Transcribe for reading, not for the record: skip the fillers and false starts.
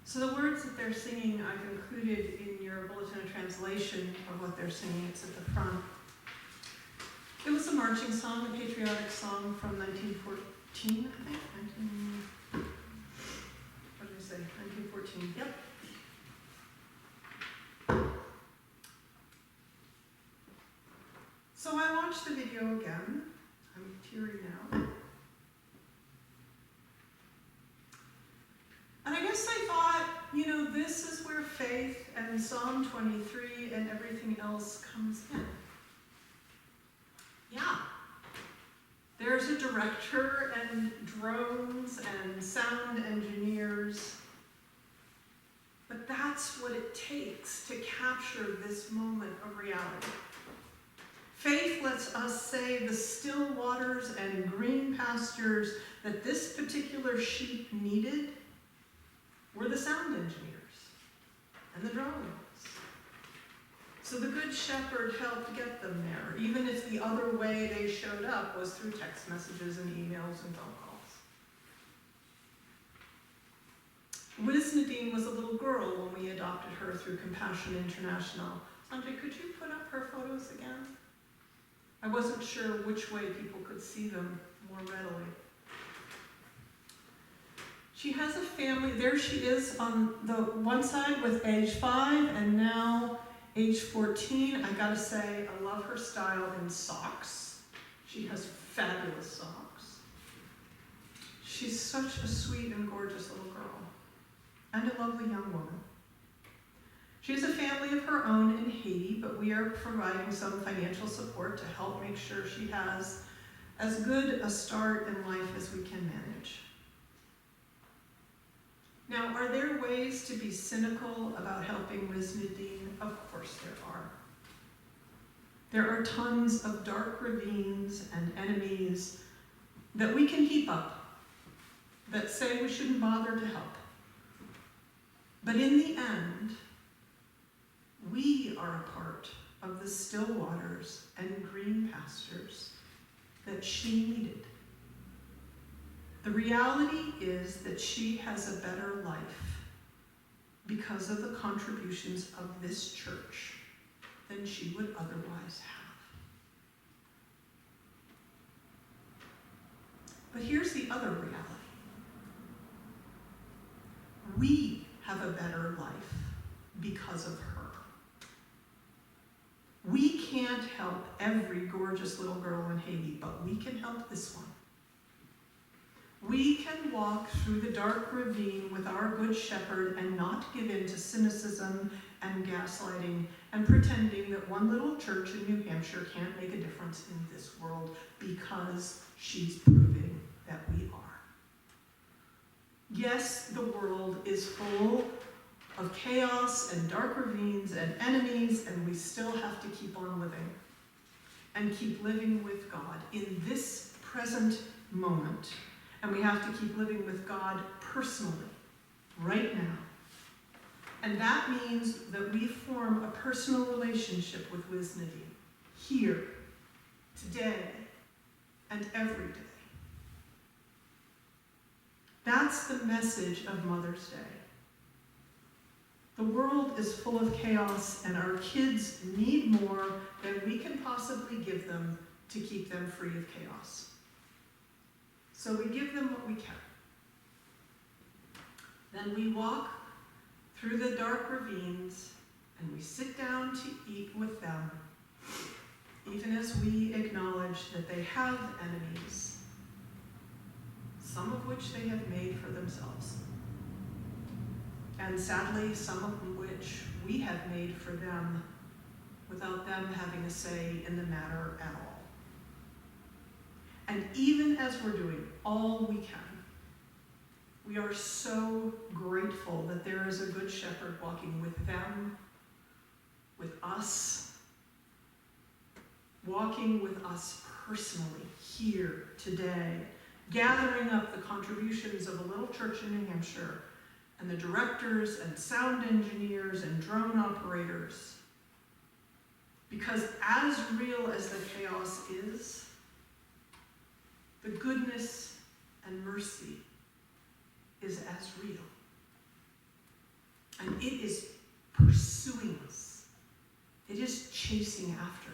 So the words that they're singing, I've included in your bulletin a translation of what they're singing. It's at the front. It was a marching song, a patriotic song from 1914, I think. What did I say? 1914. Yep. So I watched the video again. I'm teary now. And I guess I thought, this is where faith and Psalm 23 and everything else comes in. Yeah. There's a director and drones and sound engineers. But that's what it takes to capture this moment of reality. Faith lets us say the still waters and green pastures that this particular sheep needed were the sound engineers and the drones. So the Good Shepherd helped get them there, even if the other way they showed up was through text messages and emails and phone calls. Wiz Nadine was a little girl when we adopted her through Compassion International. Sanjay, could you put up her photos again? I wasn't sure which way people could see them more readily. She has a family. There she is on the one side with age 5 and now age 14. I gotta say, I love her style in socks. She has fabulous socks. She's such a sweet and gorgeous little girl and a lovely young woman. She has a family of her own in Haiti, but we are providing some financial support to help make sure she has as good a start in life as we can manage. Now, are there ways to be cynical about helping Wiz Nadine? Of course there are. There are tons of dark ravines and enemies that we can heap up that say we shouldn't bother to help. But in the end, we are a part of the still waters and green pastures that she needed. The reality is that she has a better life because of the contributions of this church than she would otherwise have. But here's the other reality. We have a better life because of her. We can't help every gorgeous little girl in Haiti, but we can help this one. We can walk through the dark ravine with our Good Shepherd and not give in to cynicism and gaslighting and pretending that one little church in New Hampshire can't make a difference in this world because she's proving that we are. Yes, the world is full of chaos and dark ravines and enemies, and we still have to keep on living and keep living with God in this present moment. And we have to keep living with God personally, right now. And that means that we form a personal relationship with Wiz Nadine, here, today, and every day. That's the message of Mother's Day. The world is full of chaos, and our kids need more than we can possibly give them to keep them free of chaos. So we give them what we can. Then we walk through the dark ravines, and we sit down to eat with them, even as we acknowledge that they have enemies, some of which they have made for themselves. And sadly, some of which we have made for them without them having a say in the matter at all. And even as we're doing all we can, we are so grateful that there is a Good Shepherd walking with them, with us, walking with us personally here today, gathering up the contributions of a little church in New Hampshire and the directors and sound engineers and drone operators. Because as real as the chaos is, the goodness and mercy is as real. pursuing us. It is chasing after